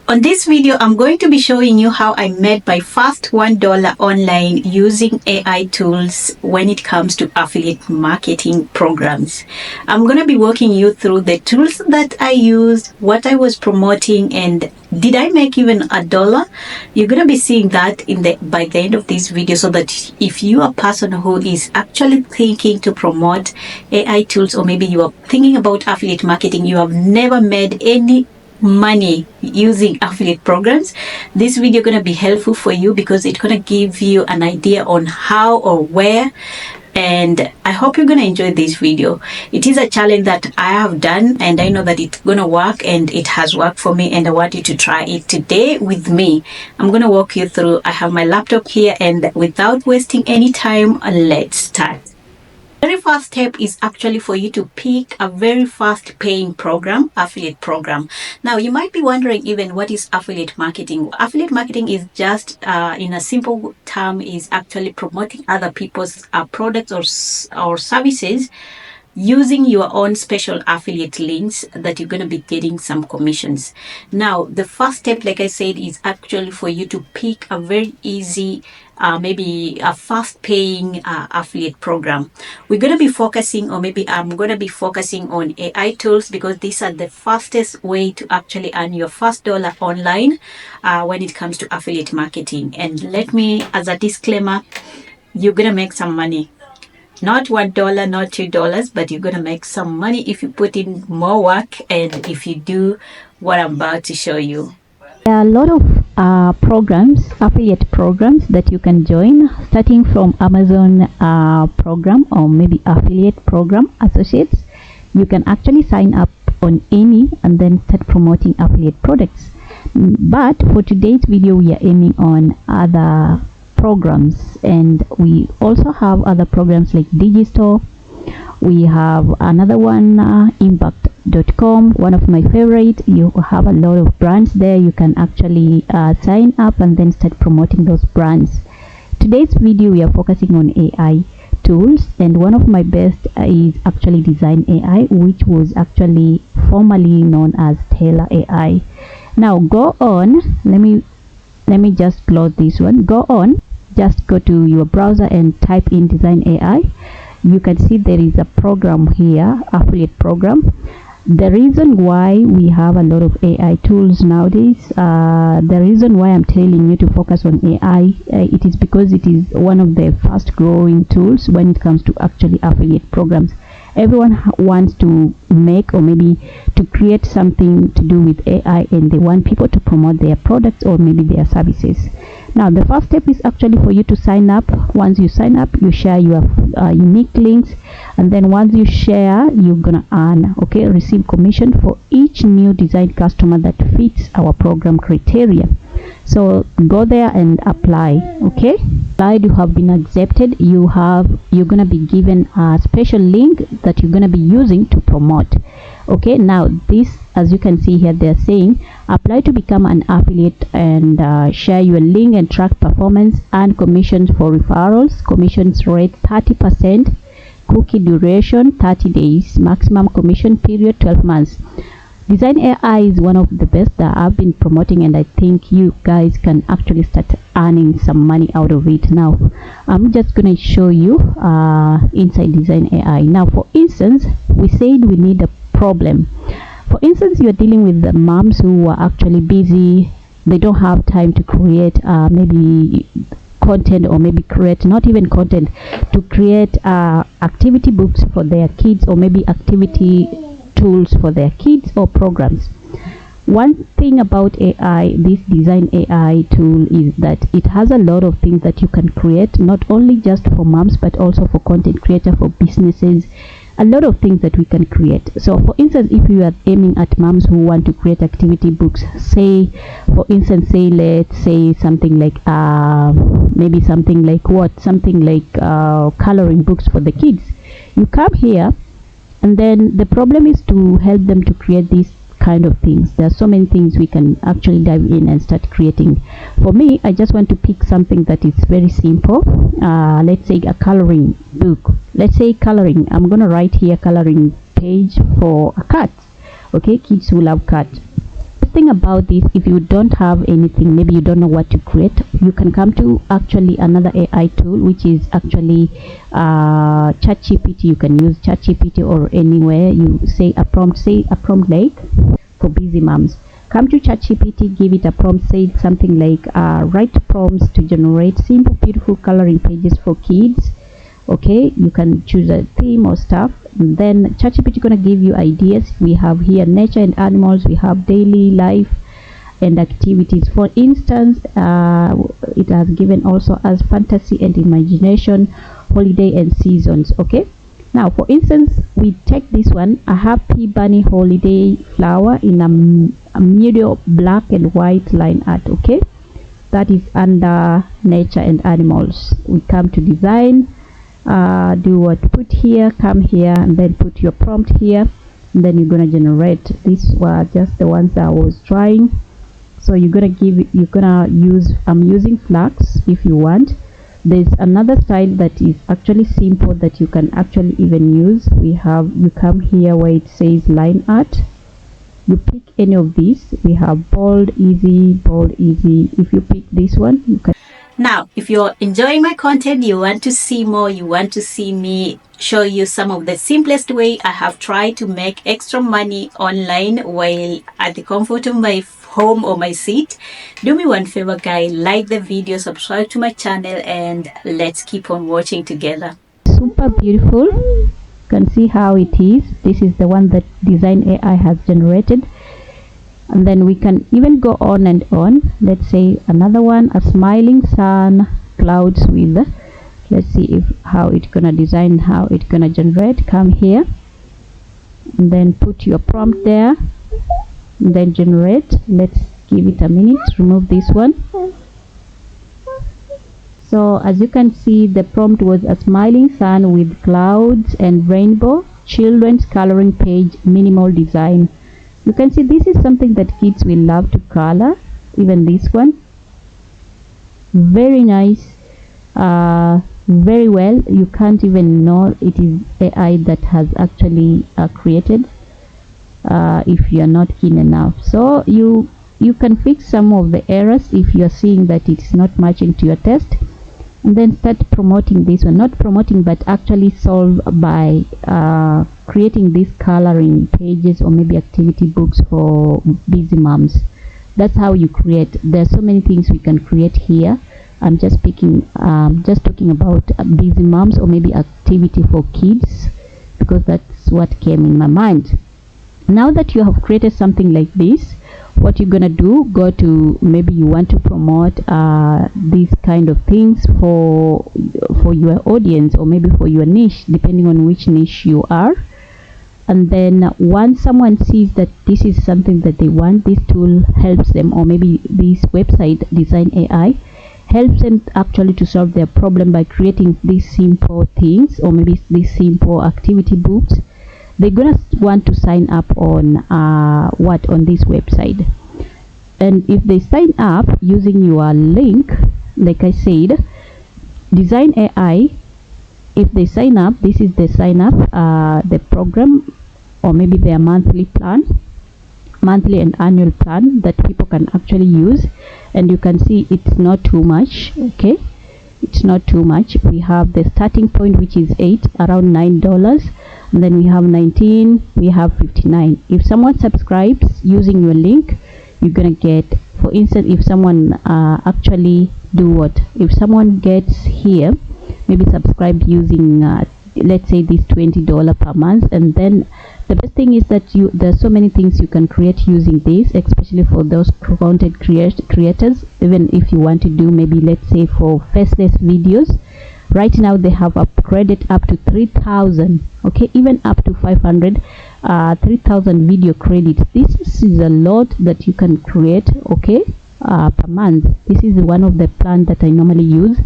On this video, I'm going to be showing you how I made my first $1 online using AI tools when it comes to affiliate marketing programs. I'm going to be walking you through the tools that I used, what I was promoting, and did I make even $1? You're going to be seeing that by the end of this video, so that if you are a person who is actually thinking to promote AI tools, or maybe you are thinking about affiliate marketing, you have never made any money using affiliate programs, this video going to be helpful for you because it's going to give you an idea on how or where, and I hope you're going to enjoy this video. It is a challenge that I have done, and I know that it's going to work, and it has worked for me, and I want you to try it today with me. I'm going to walk you through. I have my laptop here, and without wasting any time, let's start. The very first step is actually for you to pick a very fast paying program, affiliate program. Now, you might be wondering even what is affiliate marketing. Affiliate marketing is just, in a simple term, is actually promoting other people's products or services using your own special affiliate links that you're going to be getting some commissions. Now, the first step, like I said, is actually for you to pick a very easy, maybe a fast paying affiliate program. We're going to be focusing, or maybe I'm going to be focusing on AI tools, because these are the fastest way to actually earn your first dollar online when it comes to affiliate marketing. And let me, as a disclaimer, you're going to make some money. Not $1, not $2, but you're going to make some money if you put in more work and if you do what I'm about to show you. There are a lot of programs, affiliate programs that you can join, starting from Amazon program or maybe affiliate program associates. You can actually sign up on any and then start promoting affiliate products. But for today's video, we are aiming on other programs, and we also have other programs like Digistore. We have another one, impact.com, one of my favorite. You have a lot of brands there. You can actually sign up and then start promoting those brands. Today's video, we are focusing on AI tools, and one of my best is actually Design AI, which was actually formerly known as Tailor AI. Now go on, let me just close this one. Go on, just go to your browser and type in Design AI. You can see there is a program here, affiliate program. The reason why we have a lot of AI tools nowadays, the reason why I'm telling you to focus on AI, it is because it is one of the fast growing tools when it comes to actually affiliate programs. Everyone wants to make, or maybe to create something to do with AI, and they want people to promote their products or maybe their services. Now, the first step is actually for you to sign up. Once you sign up, you share your unique links, and then once you share, you're gonna earn, receive commission for each new design customer that fits our program criteria. So go there and apply. You have been accepted. You're gonna be given a special link that you're gonna be using to promote. Now this, as you can see here, they're saying apply to become an affiliate and share your link and track performance, and commissions for referrals. Commissions rate 30%, cookie duration 30 days, maximum commission period 12 months. Design AI is one of the best that I've been promoting, and I think you guys can actually start earning some money out of it. Now, I'm just going to show you inside Design AI. Now, for instance, we said we need a problem. For instance, you're dealing with the moms who are actually busy. They don't have time to create maybe content, or maybe create, not even content, to create activity books for their kids, or maybe activity tools for their kids or programs. One thing about AI, this Design AI tool, is that it has a lot of things that you can create, not only just for moms but also for content creator, for businesses. A lot of things that we can create. So for instance, if you are aiming at moms who want to create activity books, say for instance, let's say something like maybe something like coloring books for the kids. You come here, and then the problem is to help them to create these kind of things. There are so many things we can actually dive in and start creating. For me, I just want to pick something that is very simple. Let's say a coloring book. Let's say coloring. I'm going to write here coloring page for a cat. Kids who love cat. thing about this, if you don't have anything, maybe you don't know what to create, you can come to actually another AI tool, which is actually Chatgpt. You can use Chatgpt, or anywhere you say a prompt like for busy moms. Come to Chatgpt, give it a prompt, say something like write prompts to generate simple, beautiful coloring pages for kids. Okay, you can choose a theme or stuff, and then Chatgpt is going to give you ideas. We have here nature and animals, we have daily life and activities. For instance, it has given also as fantasy and imagination, holiday and seasons. Okay, now for instance, we take this one, a happy bunny holiday flower in a medium black and white line art. Okay, that is under nature and animals. We come to design, do what, put here, come here, and then put your prompt here, and then you're gonna generate. These were just the ones that I was trying. So you're gonna use, I'm using Flux if you want. There's another style that is actually simple that you can actually even use. You come here where it says line art, you pick any of these. We have bold, easy. If you pick this one, you can. Now, if you're enjoying my content, you want to see more, you want to see me show you some of the simplest way I have tried to make extra money online while at the comfort of my home or my seat, do me one favor, guys, like the video, subscribe to my channel, and let's keep on watching together. Super beautiful. You can see how it is. This is the one that Design AI has generated. And then we can even go on and on. Let's say another one, a smiling sun, clouds with, let's see if how it's gonna design, how it's gonna generate. Come here and then put your prompt there, and then generate. Let's give it a minute, remove this one. So as you can see, the prompt was a smiling sun with clouds and rainbow, children's coloring page, minimal design. You can see this is something that kids will love to color. Even this one, very nice, very well. You can't even know it is AI that has actually created, if you are not keen enough. So you can fix some of the errors if you are seeing that it's not matching to your test, and then start promoting this one. Not promoting, but actually solve by creating these coloring pages or maybe activity books for busy moms. That's how you create. There's so many things we can create here. I'm just talking about busy moms or maybe activity for kids, because that's what came in my mind. Now that you have created something like this, what you're gonna do, go to, maybe you want to promote these kind of things for your audience, or maybe for your niche, depending on which niche you are. And then once someone sees that this is something that they want, this tool helps them, or maybe this website Design AI helps them actually to solve their problem by creating these simple things, or maybe these simple activity books. They're gonna want to sign up on on this website. And if they sign up using your link, like I said, Design AI, if they sign up, this is the sign up, the program, or maybe their monthly and annual plan that people can actually use. And you can see it's not too much. Okay, it's not too much. We have the starting point, which is around $9, and then we have 19, we have 59. If someone subscribes using your link, you're gonna get, for instance, if someone actually do what, if someone gets here, maybe subscribe using let's say this $20 per month, and then the best thing is that there's so many things you can create using this, especially for those content creators. Even if you want to do, maybe let's say for faceless videos, right now they have upgraded up to 3,000, okay, even up to 500, 3,000 video credits. This is a lot that you can create, okay, per month. This is one of the plans that I normally use,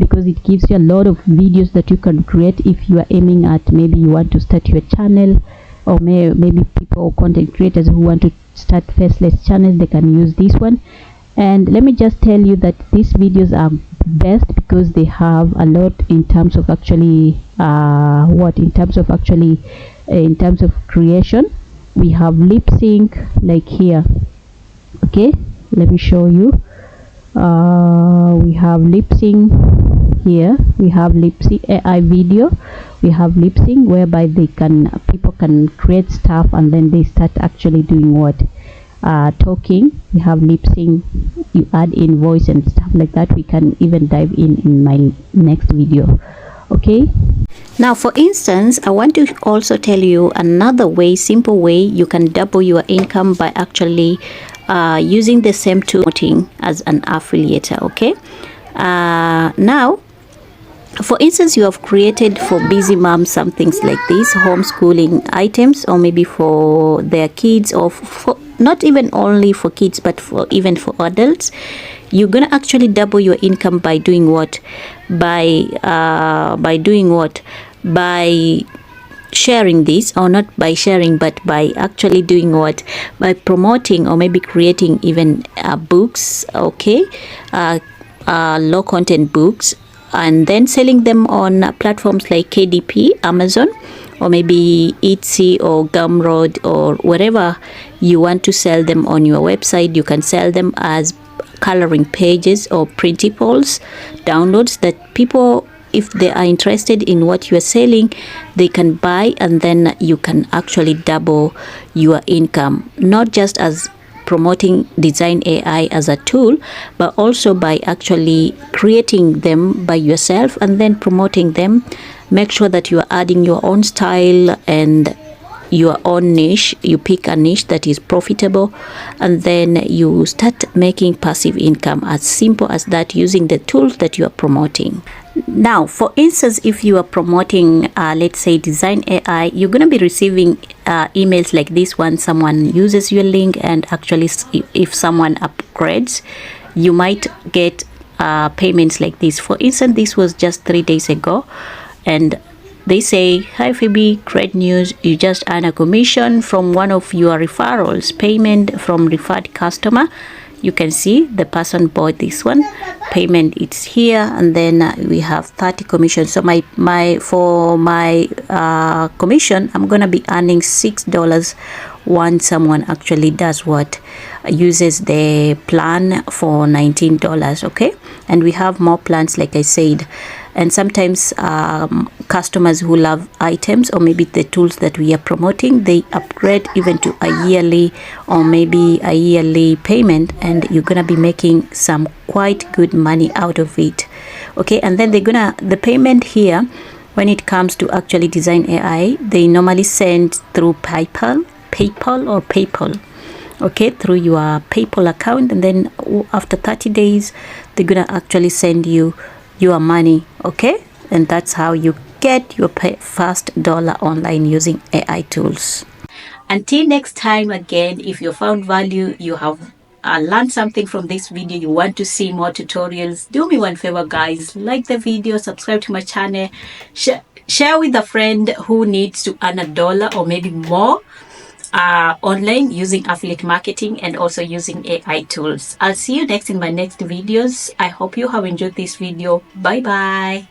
because it gives you a lot of videos that you can create if you are aiming at, maybe you want to start your channel, or maybe people or content creators who want to start faceless channels, they can use this one. And let me just tell you that these videos are best because they have a lot in terms of actually in terms of creation. We have lip sync, like here Okay, let me show you. We have lip sync here. We have lip sync AI video. We have lip sync whereby people can create stuff and then they start actually doing what, talking. We have lip sync. You add in voice and stuff like that. We can even dive in my next video. Okay. Now, for instance, I want to also tell you another way, simple way you can double your income by actually using the same tool as an affiliate. Okay. Now, for instance, you have created for busy moms some things like this, homeschooling items, or maybe for their kids, or for not even only for kids, but for even for adults. You're gonna actually double your income by doing what? By doing what? By sharing this, or not by sharing, but by actually doing what? By promoting or maybe creating even books, okay, low content books, and then selling them on platforms like KDP, Amazon, or maybe Etsy or Gumroad, or wherever you want to sell them on your website. You can sell them as coloring pages or printables, downloads that people, if they are interested in what you are selling, they can buy, and then you can actually double your income, not just as promoting Design AI as a tool, but also by actually creating them by yourself and then promoting them. Make sure that you are adding your own style and your own niche. You pick a niche that is profitable, and then you start making passive income, as simple as that, using the tools that you are promoting. Now, for instance, if you are promoting, let's say Design AI, you're going to be receiving emails like this when someone uses your link, and actually if someone upgrades, you might get payments like this. For instance, this was just 3 days ago, and they say, "Hi Phoebe, great news, you just earned a commission from one of your referrals, payment from referred customer." You can see the person bought this one, payment it's here, and then we have 30 commissions. So for my commission, I'm gonna be earning $6 when someone actually does what, uses the plan for $19. Okay, and we have more plans, like I said. And sometimes customers who love items or maybe the tools that we are promoting, they upgrade even to a yearly or maybe a yearly payment, and you're gonna be making some quite good money out of it. Okay, and then the payment here, when it comes to actually Design AI, they normally send through PayPal or PayPal. Okay, through your PayPal account, and then after 30 days they're gonna actually send you your money. Okay, and that's how you get your first dollar online using AI tools. Until next time, again, if you found value, you have learned something from this video, you want to see more tutorials, do me one favor, guys, like the video, subscribe to my channel, share with a friend who needs to earn $1 or maybe more online using affiliate marketing and also using AI tools. I'll see you next in my next videos. I hope you have enjoyed this video. Bye bye.